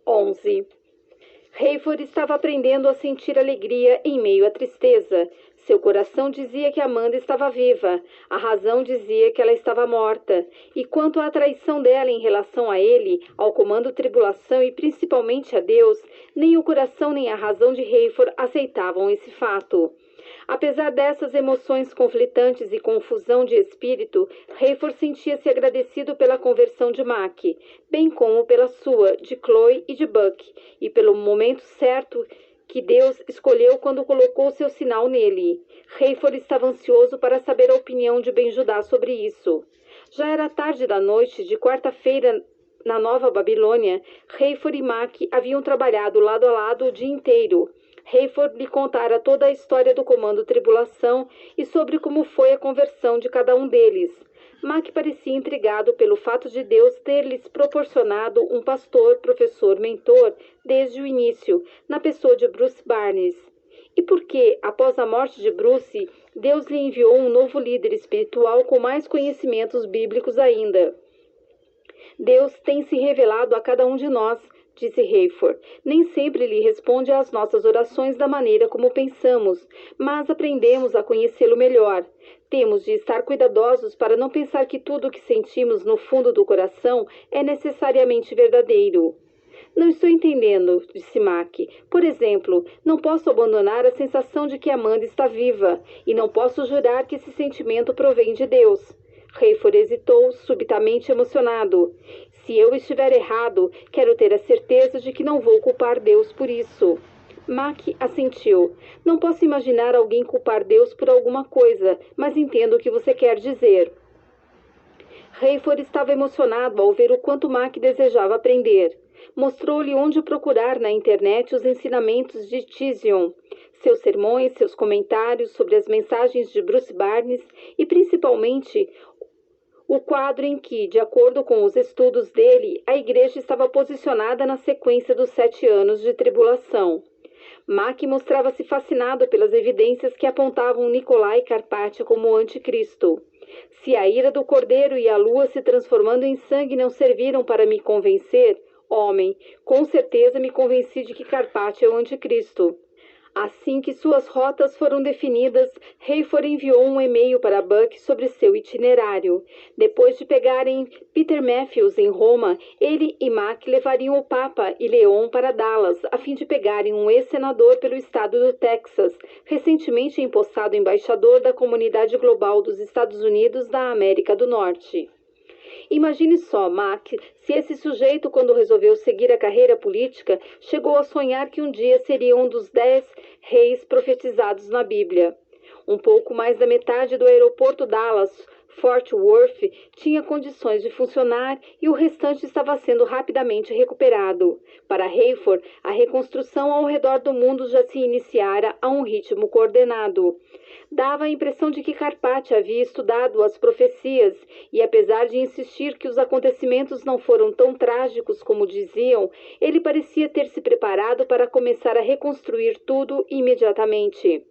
11. Hayford estava aprendendo a sentir alegria em meio à tristeza. Seu coração dizia que Amanda estava viva, a razão dizia que ela estava morta. E quanto à traição dela em relação a ele, ao comando tribulação e principalmente a Deus, nem o coração nem a razão de Hayford aceitavam esse fato. Apesar dessas emoções conflitantes e confusão de espírito, Hayford sentia-se agradecido pela conversão de Mac, bem como pela sua, de Chloe e de Buck, e pelo momento certo que Deus escolheu quando colocou seu sinal nele. Hayford estava ansioso para saber a opinião de Ben-Judá sobre isso. Já era tarde da noite de quarta-feira na Nova Babilônia. Hayford e Mac haviam trabalhado lado a lado o dia inteiro. Hayford lhe contara toda a história do comando tribulação e sobre como foi a conversão de cada um deles. Mac parecia intrigado pelo fato de Deus ter lhes proporcionado um pastor, professor, mentor desde o início, na pessoa de Bruce Barnes. E por que, após a morte de Bruce, Deus lhe enviou um novo líder espiritual com mais conhecimentos bíblicos ainda? Deus tem se revelado a cada um de nós, disse Hayford. Nem sempre Ele responde às nossas orações da maneira como pensamos, mas aprendemos a conhecê-lo melhor. Temos de estar cuidadosos para não pensar que tudo o que sentimos no fundo do coração é necessariamente verdadeiro. Não estou entendendo, disse Mac. Por exemplo, não posso abandonar a sensação de que Amanda está viva, e não posso jurar que esse sentimento provém de Deus. Hayford hesitou, subitamente emocionado. Se eu estiver errado, quero ter a certeza de que não vou culpar Deus por isso. Mac assentiu. Não posso imaginar alguém culpar Deus por alguma coisa, mas entendo o que você quer dizer. Hayford estava emocionado ao ver o quanto Mac desejava aprender. Mostrou-lhe onde procurar na internet os ensinamentos de Tizion, seus sermões, seus comentários sobre as mensagens de Bruce Barnes e, principalmente, o quadro em que, de acordo com os estudos dele, a igreja estava posicionada na sequência dos 7 anos de tribulação. Mac mostrava-se fascinado pelas evidências que apontavam Nicolai Carpati como o anticristo. Se a ira do cordeiro e a lua se transformando em sangue não serviram para me convencer, homem, com certeza me convenci de que Carpati é o anticristo. Assim que suas rotas foram definidas, Hayford enviou um e-mail para Buck sobre seu itinerário. Depois de pegarem Peter Matthews em Roma, ele e Mac levariam o Papa e Leon para Dallas, a fim de pegarem um ex-senador pelo estado do Texas, recentemente empossado embaixador da Comunidade Global dos Estados Unidos da América do Norte. Imagine só, Mac, se esse sujeito, quando resolveu seguir a carreira política, chegou a sonhar que um dia seria um dos 10 reis profetizados na Bíblia. Um pouco mais da metade do aeroporto Dallas, Fort Worth, tinha condições de funcionar e o restante estava sendo rapidamente recuperado. Para Hayford, a reconstrução ao redor do mundo já se iniciara a um ritmo coordenado. Dava a impressão de que Carpati havia estudado as profecias e, apesar de insistir que os acontecimentos não foram tão trágicos como diziam, ele parecia ter se preparado para começar a reconstruir tudo imediatamente.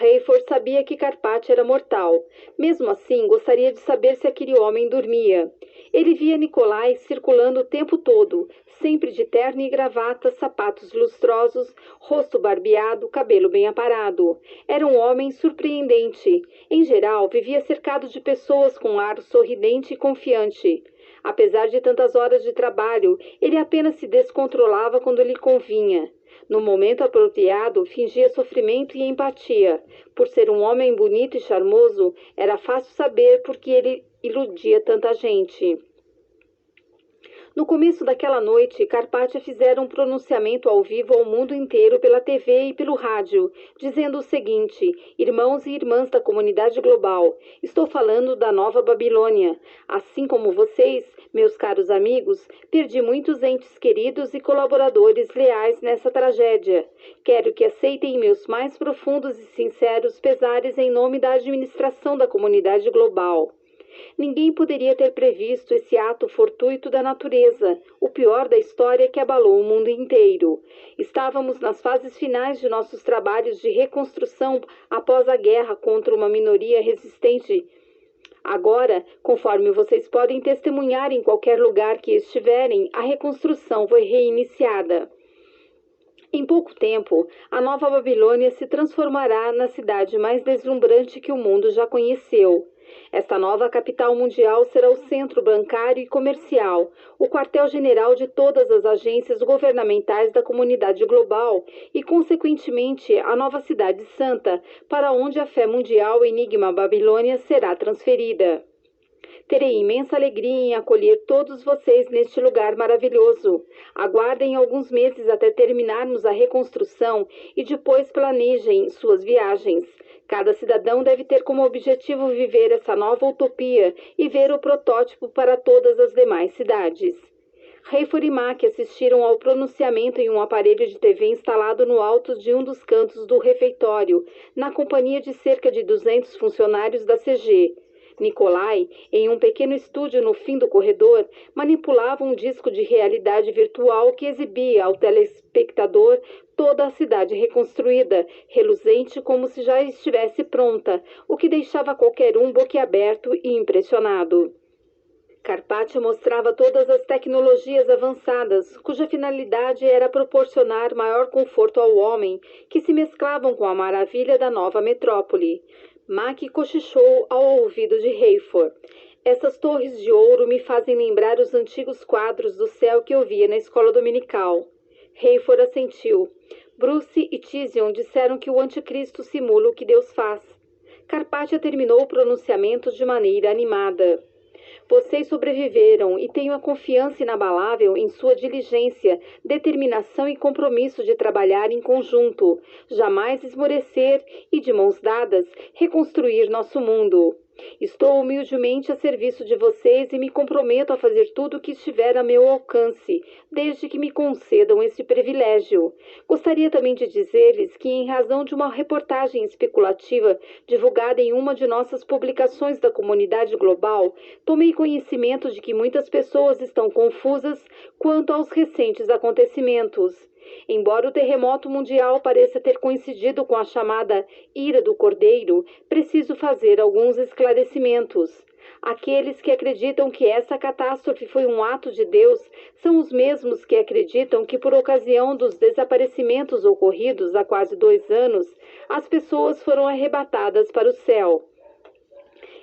Hayford sabia que Carpati era mortal. Mesmo assim, gostaria de saber se aquele homem dormia. Ele via Nicolai circulando o tempo todo, sempre de terno e gravata, sapatos lustrosos, rosto barbeado, cabelo bem aparado. Era um homem surpreendente. Em geral, vivia cercado de pessoas com ar sorridente e confiante. Apesar de tantas horas de trabalho, ele apenas se descontrolava quando lhe convinha. No momento apropriado, fingia sofrimento e empatia. Por ser um homem bonito e charmoso, era fácil saber por que ele iludia tanta gente. No começo daquela noite, Carpati fizera um pronunciamento ao vivo ao mundo inteiro pela TV e pelo rádio, dizendo o seguinte: irmãos e irmãs da comunidade global, estou falando da Nova Babilônia. Assim como vocês, meus caros amigos, perdi muitos entes queridos e colaboradores leais nessa tragédia. Quero que aceitem meus mais profundos e sinceros pesares em nome da administração da comunidade global. Ninguém poderia ter previsto esse ato fortuito da natureza, o pior da história que abalou o mundo inteiro. Estávamos nas fases finais de nossos trabalhos de reconstrução após a guerra contra uma minoria resistente Agora, conforme vocês podem testemunhar em qualquer lugar que estiverem, a reconstrução foi reiniciada. Em pouco tempo, a Nova Babilônia se transformará na cidade mais deslumbrante que o mundo já conheceu. Esta nova capital mundial será o centro bancário e comercial, o quartel-general de todas as agências governamentais da comunidade global e, consequentemente, a nova cidade santa, para onde a fé mundial Enigma Babilônia será transferida. Terei imensa alegria em acolher todos vocês neste lugar maravilhoso. Aguardem alguns meses até terminarmos a reconstrução e depois planejem suas viagens. Cada cidadão deve ter como objetivo viver essa nova utopia e ver o protótipo para todas as demais cidades. Hayford e Mack assistiram ao pronunciamento em um aparelho de TV instalado no alto de um dos cantos do refeitório, na companhia de cerca de 200 funcionários da CG. Nikolai, em um pequeno estúdio no fim do corredor, manipulava um disco de realidade virtual que exibia ao telespectador toda a cidade reconstruída, reluzente como se já estivesse pronta, o que deixava qualquer um boquiaberto e impressionado. Carpaccio mostrava todas as tecnologias avançadas, cuja finalidade era proporcionar maior conforto ao homem, que se mesclavam com a maravilha da nova metrópole. Mack cochichou ao ouvido de Hayford. Essas torres de ouro me fazem lembrar os antigos quadros do céu que eu via na escola dominical. Hayford assentiu. Bruce e Tizion disseram que o anticristo simula o que Deus faz. Carpaccio terminou o pronunciamento de maneira animada. Vocês sobreviveram e tenho a confiança inabalável em sua diligência, determinação e compromisso de trabalhar em conjunto, jamais esmorecer e, de mãos dadas, reconstruir nosso mundo. Estou humildemente a serviço de vocês e me comprometo a fazer tudo o que estiver a meu alcance, desde que me concedam esse privilégio. Gostaria também de dizer-lhes que, em razão de uma reportagem especulativa divulgada em uma de nossas publicações da comunidade global, tomei conhecimento de que muitas pessoas estão confusas quanto aos recentes acontecimentos. Embora o terremoto mundial pareça ter coincidido com a chamada Ira do Cordeiro, preciso fazer alguns esclarecimentos. Aqueles que acreditam que essa catástrofe foi um ato de Deus são os mesmos que acreditam que, por ocasião dos desaparecimentos ocorridos há quase 2 anos, as pessoas foram arrebatadas para o céu.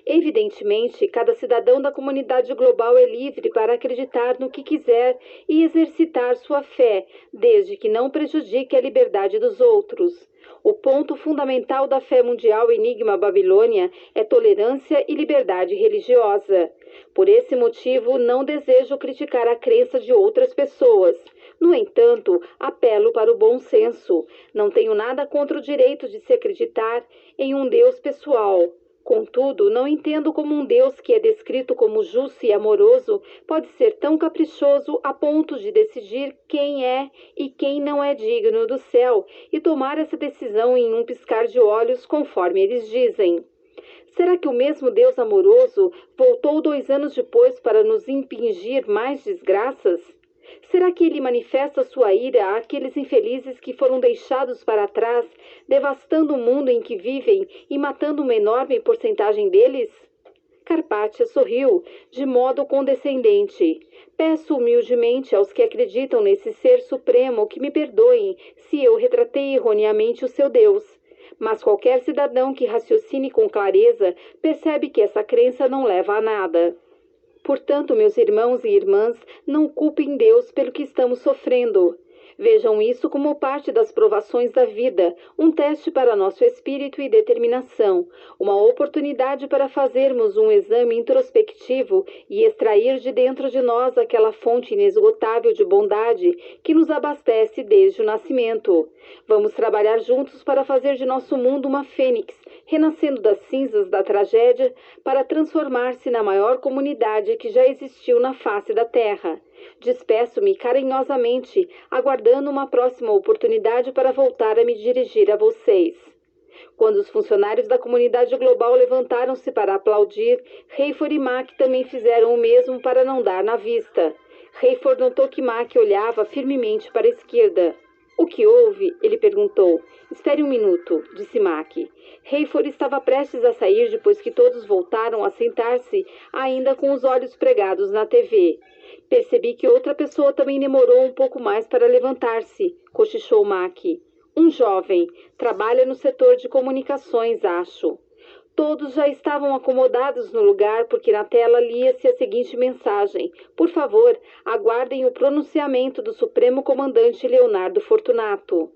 Evidentemente, cada cidadão da comunidade global é livre para acreditar no que quiser e exercitar sua fé, desde que não prejudique a liberdade dos outros. O ponto fundamental da fé mundial Enigma Babilônia é tolerância e liberdade religiosa. Por esse motivo, não desejo criticar a crença de outras pessoas. No entanto, apelo para o bom senso. Não tenho nada contra o direito de se acreditar em um Deus pessoal. Contudo, não entendo como um Deus que é descrito como justo e amoroso pode ser tão caprichoso a ponto de decidir quem é e quem não é digno do céu e tomar essa decisão em um piscar de olhos, conforme eles dizem. Será que o mesmo Deus amoroso voltou 2 anos depois para nos impingir mais desgraças? Será que ele manifesta sua ira àqueles infelizes que foram deixados para trás, devastando o mundo em que vivem e matando uma enorme porcentagem deles? Carpaccio sorriu, de modo condescendente. Peço humildemente aos que acreditam nesse ser supremo que me perdoem se eu retratei erroneamente o seu Deus. Mas qualquer cidadão que raciocine com clareza percebe que essa crença não leva a nada. Portanto, meus irmãos e irmãs, não culpem Deus pelo que estamos sofrendo. Vejam isso como parte das provações da vida, um teste para nosso espírito e determinação, uma oportunidade para fazermos um exame introspectivo e extrair de dentro de nós aquela fonte inesgotável de bondade que nos abastece desde o nascimento. Vamos trabalhar juntos para fazer de nosso mundo uma fênix, renascendo das cinzas da tragédia para transformar-se na maior comunidade que já existiu na face da Terra. Despeço-me carinhosamente, aguardando uma próxima oportunidade para voltar a me dirigir a vocês. Quando os funcionários da comunidade global levantaram-se para aplaudir, Hayford e Mack também fizeram o mesmo para não dar na vista. Hayford notou que Mack olhava firmemente para a esquerda. O que houve? Ele perguntou. Espere um minuto, disse Mac. Hayford estava prestes a sair depois que todos voltaram a sentar-se, ainda com os olhos pregados na TV. Percebi que outra pessoa também demorou um pouco mais para levantar-se, cochichou Mac. Um jovem. Trabalha no setor de comunicações, acho. Todos já estavam acomodados no lugar porque na tela lia-se a seguinte mensagem. Por favor, aguardem o pronunciamento do Supremo Comandante Leonardo Fortunato.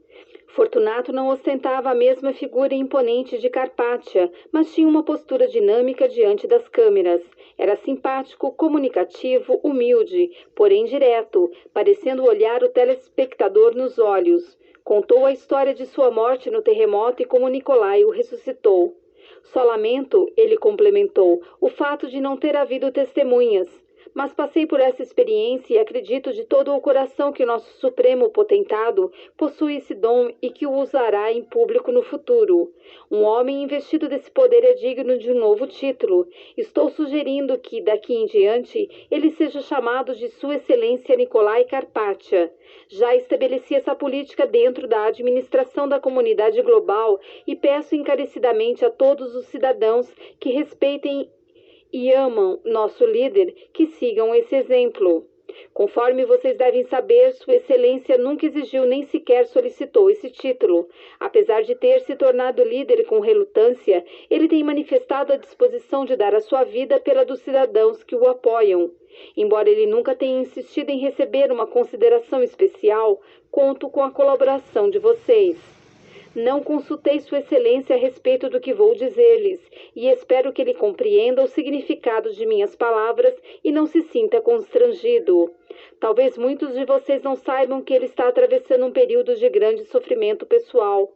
Fortunato não ostentava a mesma figura imponente de Carpaccia, mas tinha uma postura dinâmica diante das câmeras. Era simpático, comunicativo, humilde, porém direto, parecendo olhar o telespectador nos olhos. Contou a história de sua morte no terremoto e como Nicolai o ressuscitou. Só lamento, ele complementou, o fato de não ter havido testemunhas. Mas passei por essa experiência e acredito de todo o coração que o nosso Supremo Potentado possui esse dom e que o usará em público no futuro. Um homem investido desse poder é digno de um novo título. Estou sugerindo que, daqui em diante, ele seja chamado de Sua Excelência Nicolai Carpaccia. Já estabeleci essa política dentro da administração da comunidade global e peço encarecidamente a todos os cidadãos que respeitem e amam nosso líder que sigam esse exemplo. Conforme vocês devem saber, Sua Excelência nunca exigiu nem sequer solicitou esse título. Apesar de ter se tornado líder com relutância, ele tem manifestado a disposição de dar a sua vida pela dos cidadãos que o apoiam. Embora ele nunca tenha insistido em receber uma consideração especial, conto com a colaboração de vocês. Não consultei Sua Excelência a respeito do que vou dizer-lhes, e espero que ele compreenda o significado de minhas palavras e não se sinta constrangido. Talvez muitos de vocês não saibam que ele está atravessando um período de grande sofrimento pessoal.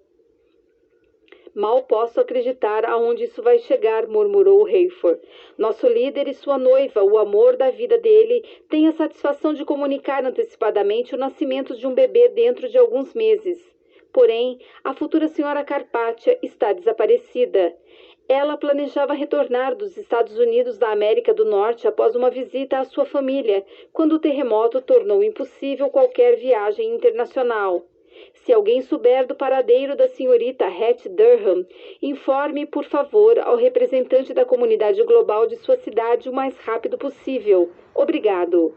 Mal posso acreditar aonde isso vai chegar, murmurou Hayford. Nosso líder e sua noiva, o amor da vida dele, têm a satisfação de comunicar antecipadamente o nascimento de um bebê dentro de alguns meses. Porém, a futura senhora Carpaccia está desaparecida. Ela planejava retornar dos Estados Unidos da América do Norte após uma visita à sua família, quando o terremoto tornou impossível qualquer viagem internacional. Se alguém souber do paradeiro da senhorita Hattie Durham, informe, por favor, ao representante da comunidade global de sua cidade o mais rápido possível. Obrigado.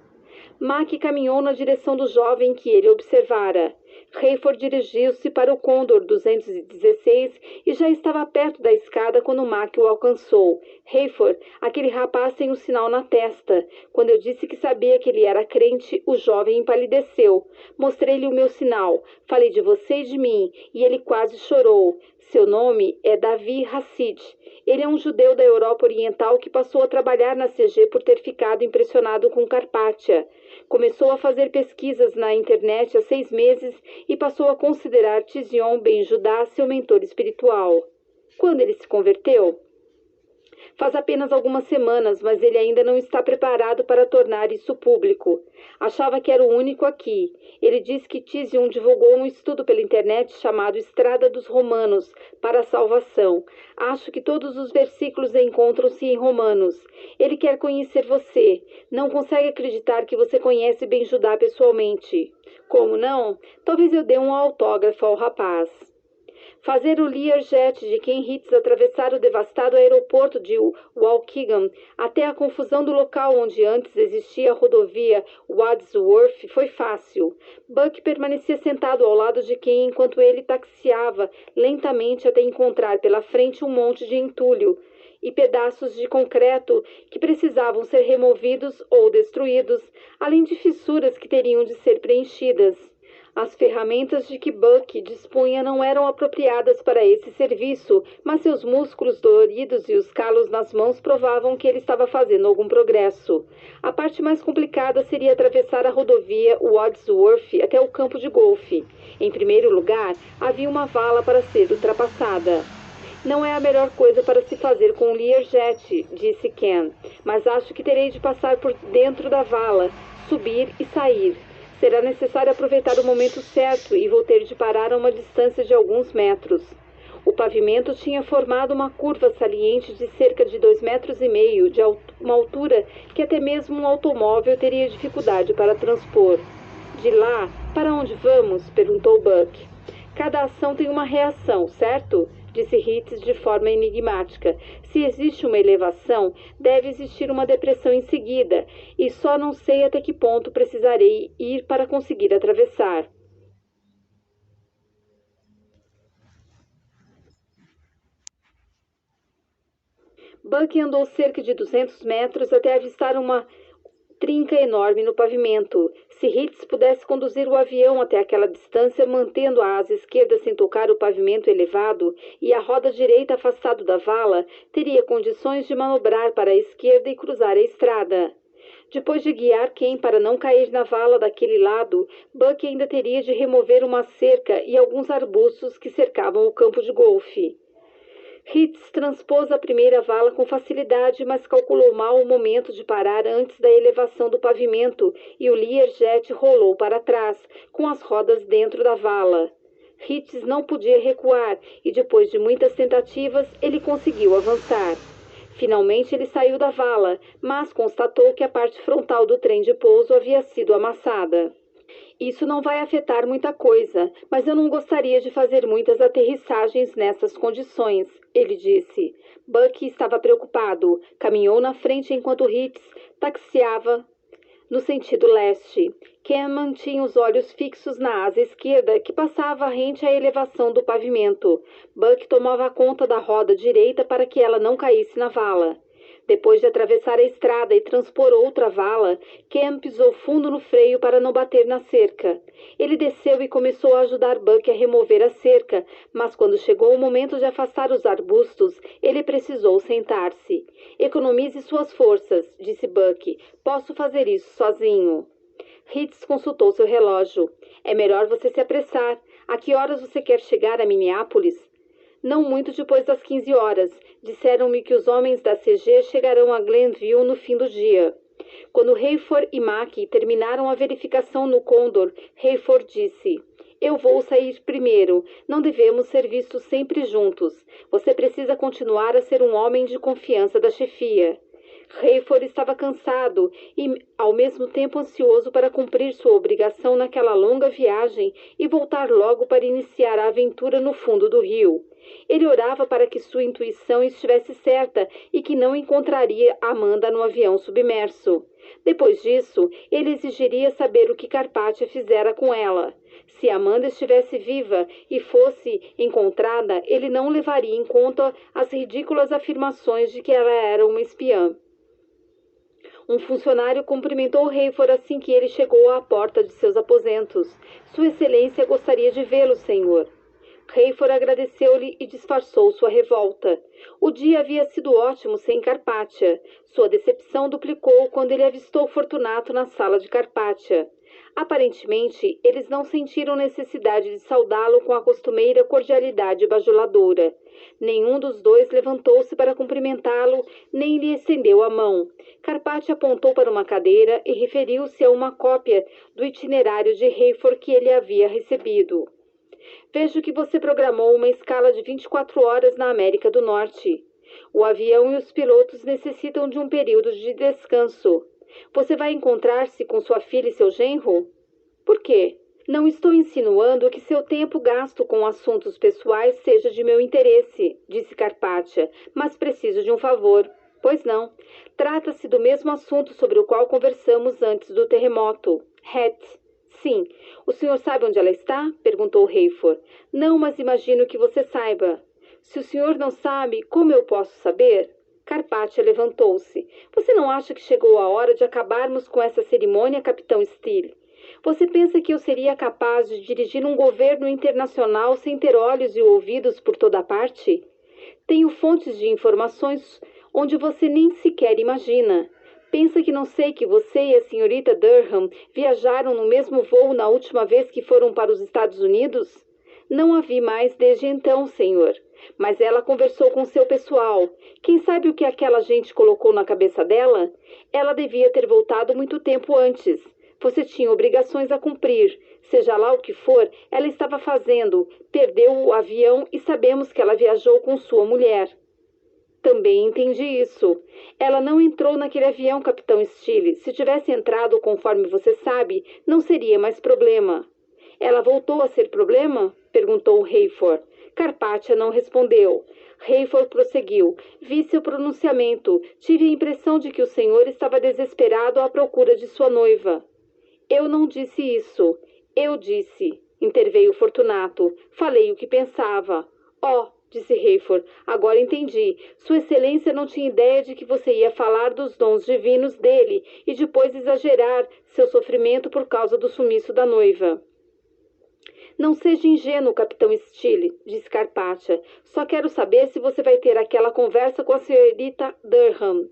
Mac caminhou na direção do jovem que ele observara. Hayford dirigiu-se para o Condor 216 e já estava perto da escada quando Mac o alcançou. Hayford, aquele rapaz tem um sinal na testa. Quando eu disse que sabia que ele era crente, o jovem empalideceu. Mostrei-lhe o meu sinal. Falei de você e de mim, e ele quase chorou. Seu nome é Davi Hassid. Ele é um judeu da Europa Oriental que passou a trabalhar na CG por ter ficado impressionado com Carpaccia. Começou a fazer pesquisas na internet há 6 meses e passou a considerar Tizion Ben Judá seu mentor espiritual. Quando ele se converteu? Faz apenas algumas semanas, mas ele ainda não está preparado para tornar isso público. Achava que era o único aqui. Ele diz que Tizion divulgou um estudo pela internet chamado Estrada dos Romanos para a Salvação. Acho que todos os versículos encontram-se em Romanos. Ele quer conhecer você. Não consegue acreditar que você conhece Ben Judá pessoalmente. Como não? Talvez eu dê um autógrafo ao rapaz. Fazer o Learjet de Ken Hitz atravessar o devastado aeroporto de Waukegan até a confusão do local onde antes existia a rodovia Wadsworth foi fácil. Buck permanecia sentado ao lado de Ken enquanto ele taxiava lentamente até encontrar pela frente um monte de entulho e pedaços de concreto que precisavam ser removidos ou destruídos, além de fissuras que teriam de ser preenchidas. As ferramentas de que Buck dispunha não eram apropriadas para esse serviço, mas seus músculos doloridos e os calos nas mãos provavam que ele estava fazendo algum progresso. A parte mais complicada seria atravessar a rodovia Wadsworth até o campo de golfe. Em primeiro lugar, havia uma vala para ser ultrapassada. Não é a melhor coisa para se fazer com o Learjet, disse Ken, mas acho que terei de passar por dentro da vala, subir e sair. Será necessário aproveitar o momento certo e vou ter de parar a uma distância de alguns metros. O pavimento tinha formado uma curva saliente de cerca de 2,5 metros, de uma altura que até mesmo um automóvel teria dificuldade para transpor. De lá, para onde vamos? Perguntou Buck. Cada ação tem uma reação, certo? Disse Hitz de forma enigmática. Se existe uma elevação, deve existir uma depressão em seguida, e só não sei até que ponto precisarei ir para conseguir atravessar. Buck andou cerca de 200 metros até avistar uma trinca enorme no pavimento. Se Hitz pudesse conduzir o avião até aquela distância, mantendo a asa esquerda sem tocar o pavimento elevado e a roda direita afastado da vala, teria condições de manobrar para a esquerda e cruzar a estrada. Depois de guiar Ken para não cair na vala daquele lado, Buck ainda teria de remover uma cerca e alguns arbustos que cercavam o campo de golfe. Hitz transpôs a primeira vala com facilidade, mas calculou mal o momento de parar antes da elevação do pavimento e o Learjet rolou para trás, com as rodas dentro da vala. Hitz não podia recuar e, depois de muitas tentativas, ele conseguiu avançar. Finalmente ele saiu da vala, mas constatou que a parte frontal do trem de pouso havia sido amassada. Isso não vai afetar muita coisa, mas eu não gostaria de fazer muitas aterrissagens nessas condições, ele disse. Buck estava preocupado. Caminhou na frente enquanto Hitz taxiava no sentido leste. Ken mantinha os olhos fixos na asa esquerda, que passava rente à elevação do pavimento. Buck tomava conta da roda direita para que ela não caísse na vala. Depois de atravessar a estrada e transpor outra vala, Ken pisou fundo no freio para não bater na cerca. Ele desceu e começou a ajudar Buck a remover a cerca, mas quando chegou o momento de afastar os arbustos, ele precisou sentar-se. Economize suas forças, disse Buck. Posso fazer isso sozinho. Hitz consultou seu relógio. É melhor você se apressar. A que horas você quer chegar a Minneapolis? Não muito depois das 15 horas. Disseram-me que os homens da CG chegarão a Glenville no fim do dia. Quando Hayford e Mackey terminaram a verificação no Condor, Hayford disse: Eu vou sair primeiro. Não devemos ser vistos sempre juntos. Você precisa continuar a ser um homem de confiança da chefia. Hayford estava cansado e, ao mesmo tempo, ansioso para cumprir sua obrigação naquela longa viagem e voltar logo para iniciar a aventura no fundo do rio. Ele orava para que sua intuição estivesse certa e que não encontraria Amanda no avião submerso. Depois disso, ele exigiria saber o que Carpathia fizera com ela. Se Amanda estivesse viva e fosse encontrada, ele não levaria em conta as ridículas afirmações de que ela era uma espiã. Um funcionário cumprimentou Hayford assim que ele chegou à porta de seus aposentos. Sua Excelência gostaria de vê-lo, senhor. Hayford agradeceu-lhe e disfarçou sua revolta. O dia havia sido ótimo sem Carpathia. Sua decepção duplicou quando ele avistou Fortunato na sala de Carpathia. Aparentemente, eles não sentiram necessidade de saudá-lo com a costumeira cordialidade bajuladora. Nenhum dos dois levantou-se para cumprimentá-lo, nem lhe estendeu a mão. Carpathia apontou para uma cadeira e referiu-se a uma cópia do itinerário de Hayford que ele havia recebido. Vejo que você programou uma escala de 24 horas na América do Norte. O avião e os pilotos necessitam de um período de descanso. Você vai encontrar-se com sua filha e seu genro? Por quê? Não estou insinuando que seu tempo gasto com assuntos pessoais seja de meu interesse, disse Carpathia, mas preciso de um favor. Pois não. Trata-se do mesmo assunto sobre o qual conversamos antes do terremoto. Hattie. Sim. O senhor sabe onde ela está? Perguntou Hayford. Não, mas imagino que você saiba. Se o senhor não sabe, como eu posso saber? Carpathia levantou-se. Você não acha que chegou a hora de acabarmos com essa cerimônia, Capitão Steele? Você pensa que eu seria capaz de dirigir um governo internacional sem ter olhos e ouvidos por toda parte? Tenho fontes de informações onde você nem sequer imagina. Pensa que não sei que você e a senhorita Durham viajaram no mesmo voo na última vez que foram para os Estados Unidos? Não a vi mais desde então, senhor. Mas ela conversou com seu pessoal. Quem sabe o que aquela gente colocou na cabeça dela? Ela devia ter voltado muito tempo antes. Você tinha obrigações a cumprir. Seja lá o que for, ela estava fazendo. Perdeu o avião e sabemos que ela viajou com sua mulher. Também entendi isso. Ela não entrou naquele avião, Capitão Steele. Se tivesse entrado, conforme você sabe, não seria mais problema. Ela voltou a ser problema? Perguntou Hayford. Carpathia não respondeu. Hayford prosseguiu. Vi seu pronunciamento. Tive a impressão de que o senhor estava desesperado à procura de sua noiva. Eu não disse isso. Eu disse, interveio Fortunato. Falei o que pensava. Oh, disse Hayford, agora entendi. Sua Excelência não tinha ideia de que você ia falar dos dons divinos dele e depois exagerar seu sofrimento por causa do sumiço da noiva. Não seja ingênuo, Capitão Steele, disse Carpathia. Só quero saber se você vai ter aquela conversa com a senhorita Durham.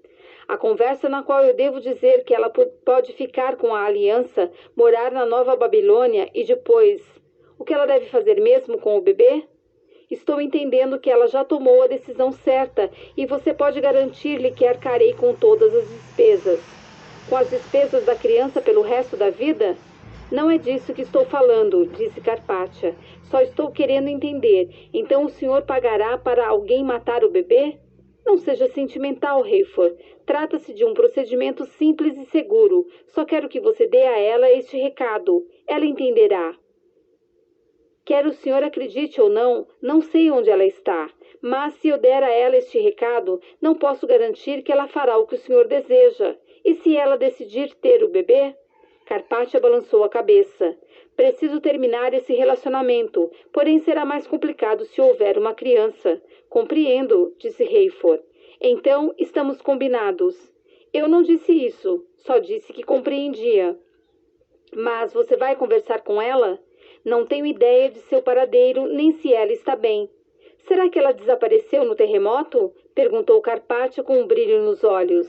A conversa na qual eu devo dizer que ela pode ficar com a aliança, morar na Nova Babilônia e depois... O que ela deve fazer mesmo com o bebê? Estou entendendo que ela já tomou a decisão certa e você pode garantir-lhe que arcarei com todas as despesas. Com as despesas da criança pelo resto da vida? Não é disso que estou falando, disse Carpathia. Só estou querendo entender. Então o senhor pagará para alguém matar o bebê? Não seja sentimental, Hayford. Trata-se de um procedimento simples e seguro. Só quero que você dê a ela este recado. Ela entenderá. Quer o senhor acredite ou não, não sei onde ela está. Mas se eu der a ela este recado, não posso garantir que ela fará o que o senhor deseja. E se ela decidir ter o bebê? Carpathia balançou a cabeça. Preciso terminar esse relacionamento, porém será mais complicado se houver uma criança. Compreendo, disse Hayford. Então, estamos combinados. Eu não disse isso, só disse que compreendia. Mas você vai conversar com ela? Não tenho ideia de seu paradeiro, nem se ela está bem. Será que ela desapareceu no terremoto? Perguntou Carpathia com um brilho nos olhos.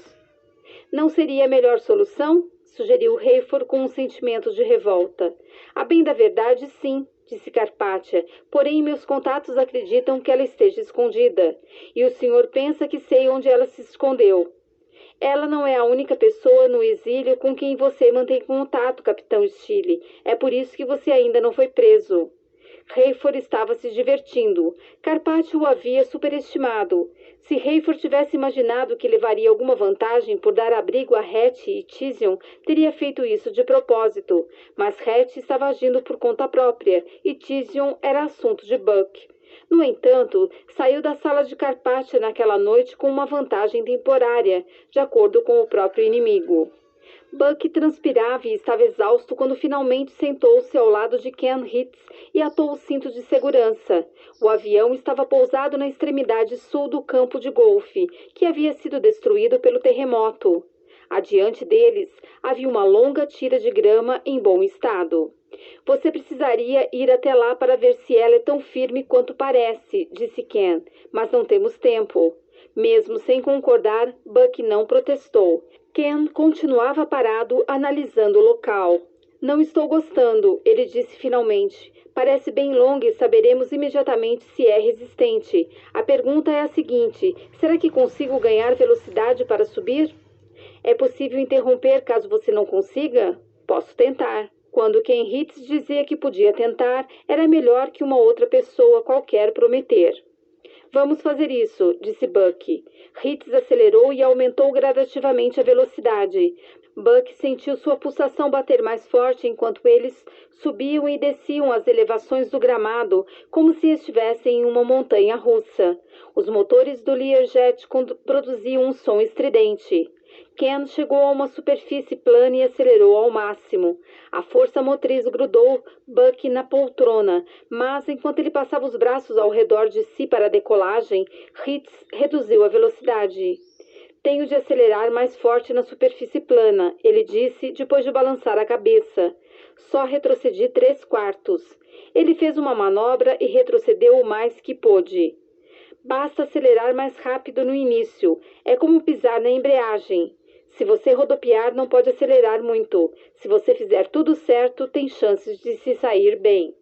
Não seria a melhor solução? Sugeriu Hayford com um sentimento de revolta. A bem da verdade, sim, disse Carpathia. Porém, meus contatos acreditam que ela esteja escondida. E o senhor pensa que sei onde ela se escondeu. Ela não é a única pessoa no exílio com quem você mantém contato, Capitão Steele. É por isso que você ainda não foi preso. Hayford estava se divertindo. Carpathia o havia superestimado. Se Hayford tivesse imaginado que levaria alguma vantagem por dar abrigo a Hattie e Tizzion, teria feito isso de propósito. Mas Hattie estava agindo por conta própria e Tizzion era assunto de Buck. No entanto, saiu da sala de Carpathia naquela noite com uma vantagem temporária, de acordo com o próprio inimigo. Buck transpirava e estava exausto quando finalmente sentou-se ao lado de Ken Hitz e atou o cinto de segurança. O avião estava pousado na extremidade sul do campo de golfe, que havia sido destruído pelo terremoto. Adiante deles, havia uma longa tira de grama em bom estado. Você precisaria ir até lá para ver se ela é tão firme quanto parece, disse Ken, mas não temos tempo. Mesmo sem concordar, Buck não protestou. Ken continuava parado, analisando o local. Não estou gostando, ele disse finalmente. Parece bem longa e saberemos imediatamente se é resistente. A pergunta é a seguinte: será que consigo ganhar velocidade para subir? É possível interromper caso você não consiga? Posso tentar. Quando Ken Hitz dizia que podia tentar, era melhor que uma outra pessoa qualquer prometer. Vamos fazer isso, disse Buck. Hitz acelerou e aumentou gradativamente a velocidade. Buck sentiu sua pulsação bater mais forte enquanto eles subiam e desciam as elevações do gramado, como se estivessem em uma montanha russa. Os motores do Learjet produziam um som estridente. Ken chegou a uma superfície plana e acelerou ao máximo. A força motriz grudou Buck na poltrona, mas enquanto ele passava os braços ao redor de si para a decolagem, Hitz reduziu a velocidade. Tenho de acelerar mais forte na superfície plana, ele disse depois de balançar a cabeça. Só retrocedi 3/4. Ele fez uma manobra e retrocedeu o mais que pôde. Basta acelerar mais rápido no início. É como pisar na embreagem. Se você rodopiar, não pode acelerar muito. Se você fizer tudo certo, tem chances de se sair bem.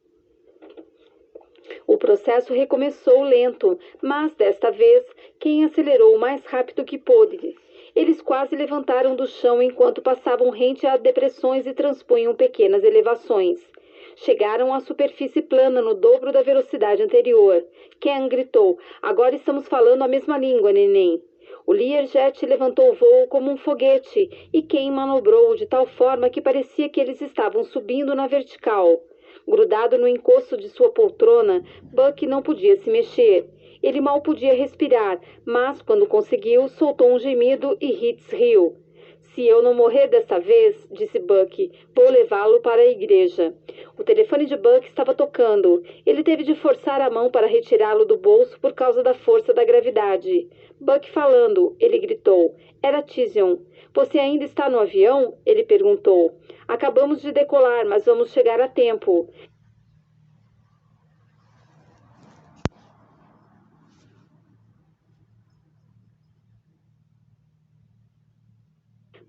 O processo recomeçou lento, mas desta vez, Ken acelerou o mais rápido que pôde. Eles quase levantaram do chão enquanto passavam rente a depressões e transpunham pequenas elevações. Chegaram à superfície plana no dobro da velocidade anterior. Ken gritou: agora estamos falando a mesma língua, neném. O Learjet levantou o voo como um foguete e Ken manobrou de tal forma que parecia que eles estavam subindo na vertical. Grudado no encosto de sua poltrona, Buck não podia se mexer. Ele mal podia respirar, mas, quando conseguiu, soltou um gemido e Hitz riu. Se eu não morrer desta vez, disse Buck, vou levá-lo para a igreja. O telefone de Buck estava tocando. Ele teve de forçar a mão para retirá-lo do bolso por causa da força da gravidade. Buck falando, ele gritou. Era Tizion. Você ainda está no avião? Ele perguntou. Acabamos de decolar, mas vamos chegar a tempo.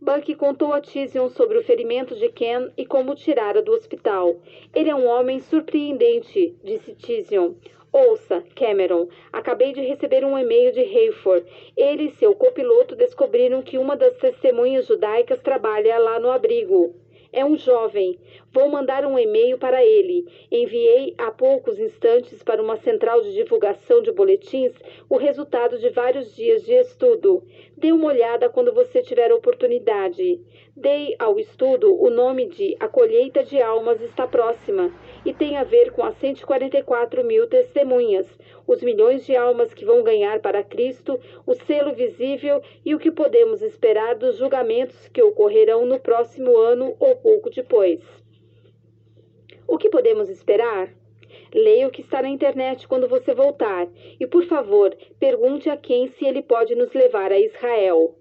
Buck contou a Tizion sobre o ferimento de Ken e como o tirara do hospital. Ele é um homem surpreendente, disse Tizion. Ouça, Cameron, acabei de receber um e-mail de Hayford. Ele e seu copiloto descobriram que uma das testemunhas judaicas trabalha lá no abrigo. É um jovem. Vou mandar um e-mail para ele. Enviei há poucos instantes para uma central de divulgação de boletins o resultado de vários dias de estudo. Dê uma olhada quando você tiver oportunidade. Dei ao estudo o nome de A Colheita de Almas Está Próxima e tem a ver com as 144 mil testemunhas, os milhões de almas que vão ganhar para Cristo, o selo visível e o que podemos esperar dos julgamentos que ocorrerão no próximo ano ou pouco depois. O que podemos esperar? Leia o que está na internet quando você voltar e, por favor, pergunte a quem se ele pode nos levar a Israel.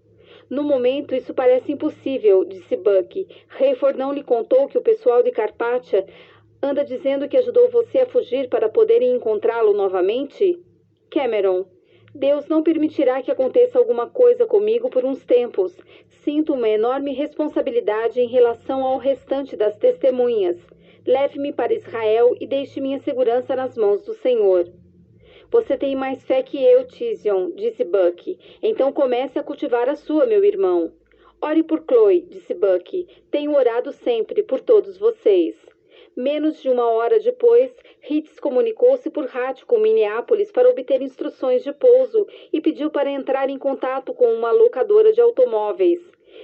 No momento, isso parece impossível, disse Buck. Hayford não lhe contou que o pessoal de Carpathia anda dizendo que ajudou você a fugir para poderem encontrá-lo novamente? Cameron, Deus não permitirá que aconteça alguma coisa comigo por uns tempos. Sinto uma enorme responsabilidade em relação ao restante das testemunhas. Leve-me para Israel e deixe minha segurança nas mãos do Senhor. Você tem mais fé que eu, Tizion, disse Buck. Então comece a cultivar a sua, meu irmão. Ore por Chloe, disse Buck. Tenho orado sempre por todos vocês. Menos de uma hora depois, Hitz comunicou-se por rádio com Minneapolis para obter instruções de pouso e pediu para entrar em contato com uma locadora de automóveis.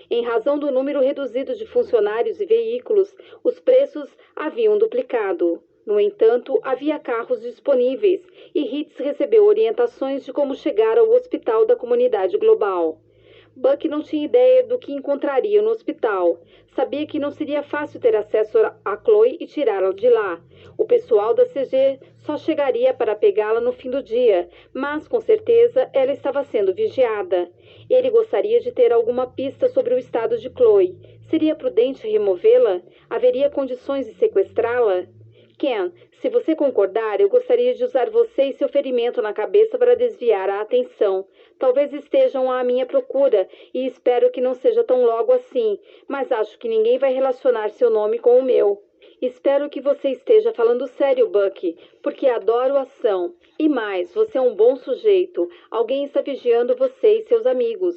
Em razão do número reduzido de funcionários e veículos, os preços haviam duplicado. No entanto, havia carros disponíveis e Hitz recebeu orientações de como chegar ao hospital da comunidade global. Buck não tinha ideia do que encontraria no hospital. Sabia que não seria fácil ter acesso a Chloe e tirá-la de lá. O pessoal da CG só chegaria para pegá-la no fim do dia, mas com certeza ela estava sendo vigiada. Ele gostaria de ter alguma pista sobre o estado de Chloe. Seria prudente removê-la? Haveria condições de sequestrá-la? Ken, se você concordar, eu gostaria de usar você e seu ferimento na cabeça para desviar a atenção. Talvez estejam à minha procura e espero que não seja tão logo assim, mas acho que ninguém vai relacionar seu nome com o meu. Espero que você esteja falando sério, Buck, porque adoro ação. E mais, você é um bom sujeito. Alguém está vigiando você e seus amigos.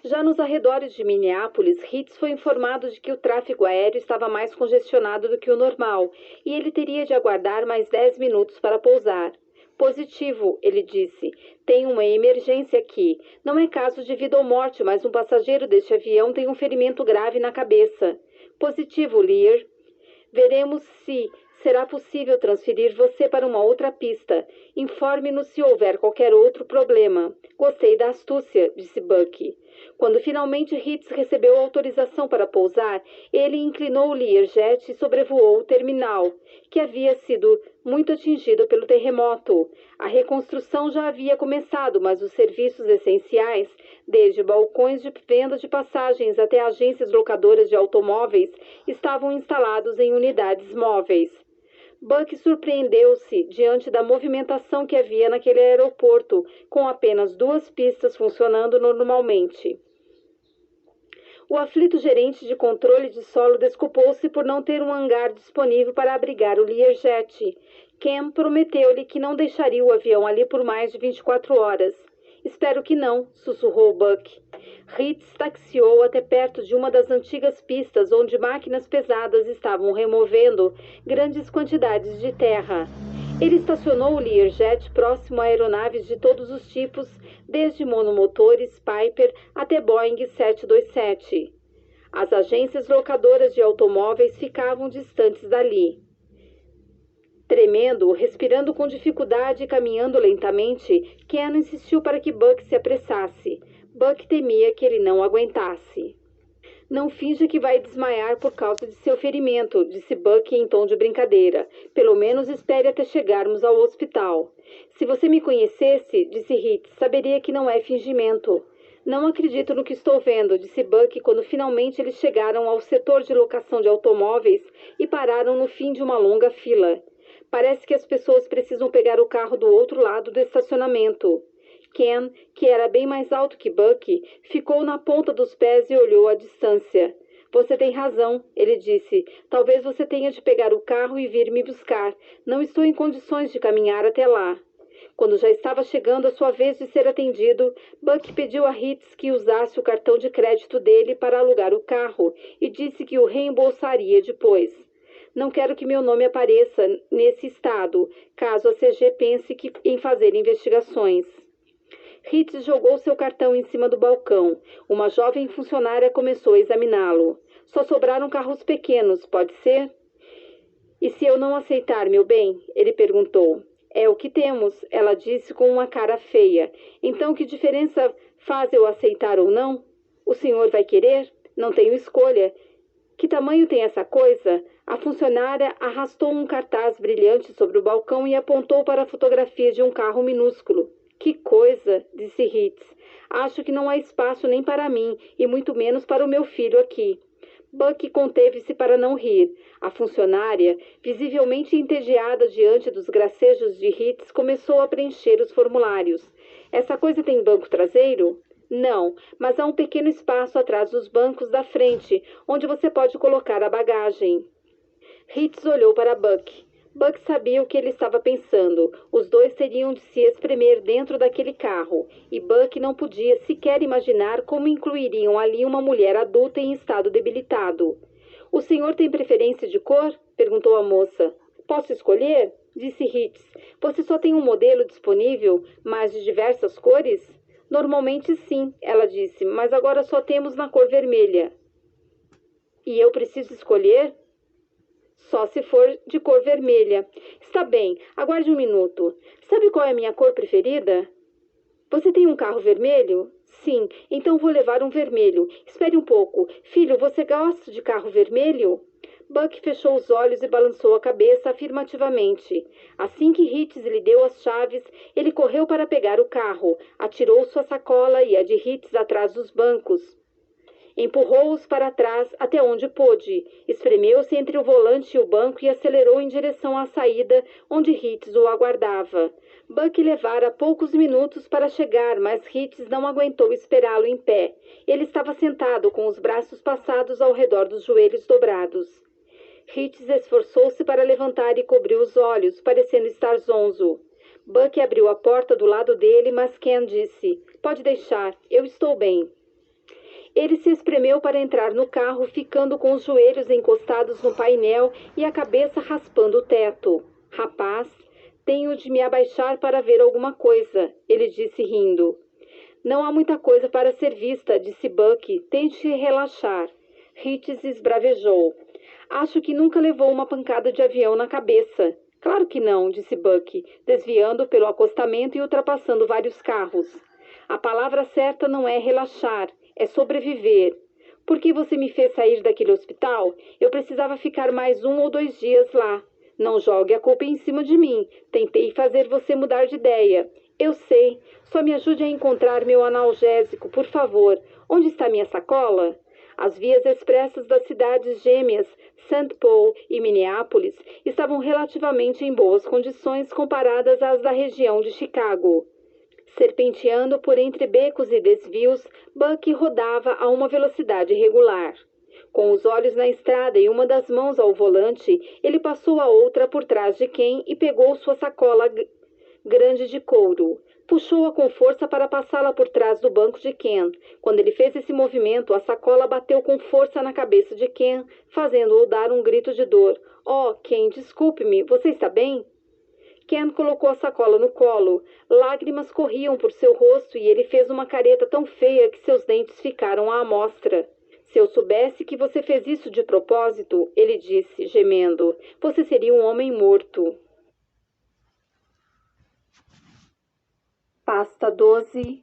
Já nos arredores de Minneapolis, Hitz foi informado de que o tráfego aéreo estava mais congestionado do que o normal e ele teria de aguardar mais 10 minutos para pousar. Positivo, ele disse. Tem uma emergência aqui. Não é caso de vida ou morte, mas um passageiro deste avião tem um ferimento grave na cabeça. Positivo, Lear. Veremos se será possível transferir você para uma outra pista. Informe-nos se houver qualquer outro problema. Gostei da astúcia, disse Buck. Quando finalmente Hitz recebeu autorização para pousar, ele inclinou o Learjet e sobrevoou o terminal, que havia sido muito atingido pelo terremoto. A reconstrução já havia começado, mas os serviços essenciais, desde balcões de venda de passagens até agências locadoras de automóveis, estavam instalados em unidades móveis. Buck surpreendeu-se diante da movimentação que havia naquele aeroporto, com apenas 2 pistas funcionando normalmente. O aflito gerente de controle de solo desculpou-se por não ter um hangar disponível para abrigar o Learjet. Ken prometeu-lhe que não deixaria o avião ali por mais de 24 horas. Espero que não, sussurrou Buck. Ritz taxiou até perto de uma das antigas pistas onde máquinas pesadas estavam removendo grandes quantidades de terra. Ele estacionou o Learjet próximo a aeronaves de todos os tipos, desde monomotores Piper até Boeing 727. As agências locadoras de automóveis ficavam distantes dali. Tremendo, respirando com dificuldade e caminhando lentamente, Ken insistiu para que Buck se apressasse. Buck temia que ele não aguentasse. Não finja que vai desmaiar por causa de seu ferimento, disse Buck em tom de brincadeira. Pelo menos espere até chegarmos ao hospital. Se você me conhecesse, disse Ritz, saberia que não é fingimento. Não acredito no que estou vendo, disse Buck quando finalmente eles chegaram ao setor de locação de automóveis e pararam no fim de uma longa fila. Parece que as pessoas precisam pegar o carro do outro lado do estacionamento. Ken, que era bem mais alto que Buck, ficou na ponta dos pés e olhou à distância. Você tem razão, ele disse. Talvez você tenha de pegar o carro e vir me buscar. Não estou em condições de caminhar até lá. Quando já estava chegando a sua vez de ser atendido, Buck pediu a Ritz que usasse o cartão de crédito dele para alugar o carro e disse que o reembolsaria depois. Não quero que meu nome apareça nesse estado, caso a CG pense em fazer investigações. Ritz jogou seu cartão em cima do balcão. Uma jovem funcionária começou a examiná-lo. Só sobraram carros pequenos, pode ser? E se eu não aceitar, meu bem? Ele perguntou. É o que temos, ela disse com uma cara feia. Então que diferença faz eu aceitar ou não? O senhor vai querer? Não tenho escolha. Que tamanho tem essa coisa? A funcionária arrastou um cartaz brilhante sobre o balcão e apontou para a fotografia de um carro minúsculo. Que coisa, disse Ritz. Acho que não há espaço nem para mim, e muito menos para o meu filho aqui. Buck conteve-se para não rir. A funcionária, visivelmente entediada diante dos gracejos de Ritz, começou a preencher os formulários. Essa coisa tem banco traseiro? Não, mas há um pequeno espaço atrás dos bancos da frente, onde você pode colocar a bagagem. Ritz olhou para Buck. Buck sabia o que ele estava pensando. Os dois teriam de se espremer dentro daquele carro, e Buck não podia sequer imaginar como incluiriam ali uma mulher adulta em estado debilitado. O senhor tem preferência de cor? Perguntou a moça. Posso escolher? Disse Ritz. Você só tem um modelo disponível, mas de diversas cores? Normalmente sim, ela disse, mas agora só temos na cor vermelha. E eu preciso escolher? Só se for de cor vermelha. Está bem, aguarde um minuto. Sabe qual é a minha cor preferida? Você tem um carro vermelho? Sim, então vou levar um vermelho. Espere um pouco. Filho, você gosta de carro vermelho? Buck fechou os olhos e balançou a cabeça afirmativamente. Assim que Ritz lhe deu as chaves, ele correu para pegar o carro, atirou sua sacola e a de Ritz atrás dos bancos. Empurrou-os para trás até onde pôde, espremeu-se entre o volante e o banco e acelerou em direção à saída, onde Ritz o aguardava. Buck levara poucos minutos para chegar, mas Ritz não aguentou esperá-lo em pé. Ele estava sentado com os braços passados ao redor dos joelhos dobrados. Ritz esforçou-se para levantar e cobriu os olhos, parecendo estar zonzo. Buck abriu a porta do lado dele, mas Ken disse, pode deixar, eu estou bem. Ele se espremeu para entrar no carro, ficando com os joelhos encostados no painel e a cabeça raspando o teto. Rapaz, tenho de me abaixar para ver alguma coisa, ele disse rindo. Não há muita coisa para ser vista, disse Buck. Tente relaxar. Ritz esbravejou. Acho que nunca levou uma pancada de avião na cabeça. Claro que não, disse Buck, desviando pelo acostamento e ultrapassando vários carros. A palavra certa não é relaxar, é sobreviver. Por que você me fez sair daquele hospital? Eu precisava ficar mais 1 ou 2 dias lá. Não jogue a culpa em cima de mim. Tentei fazer você mudar de ideia. Eu sei. Só me ajude a encontrar meu analgésico, por favor. Onde está minha sacola? As vias expressas das cidades gêmeas, St. Paul e Minneapolis, estavam relativamente em boas condições comparadas às da região de Chicago. Serpenteando por entre becos e desvios, Buck rodava a uma velocidade regular. Com os olhos na estrada e uma das mãos ao volante, ele passou a outra por trás de Ken e pegou sua sacola grande de couro. Puxou-a com força para passá-la por trás do banco de Ken. Quando ele fez esse movimento, a sacola bateu com força na cabeça de Ken, fazendo-o dar um grito de dor. Oh, Ken, desculpe-me, você está bem? Ken colocou a sacola no colo. Lágrimas corriam por seu rosto e ele fez uma careta tão feia que seus dentes ficaram à amostra. Se eu soubesse que você fez isso de propósito, ele disse, gemendo, você seria um homem morto. Pasta 12.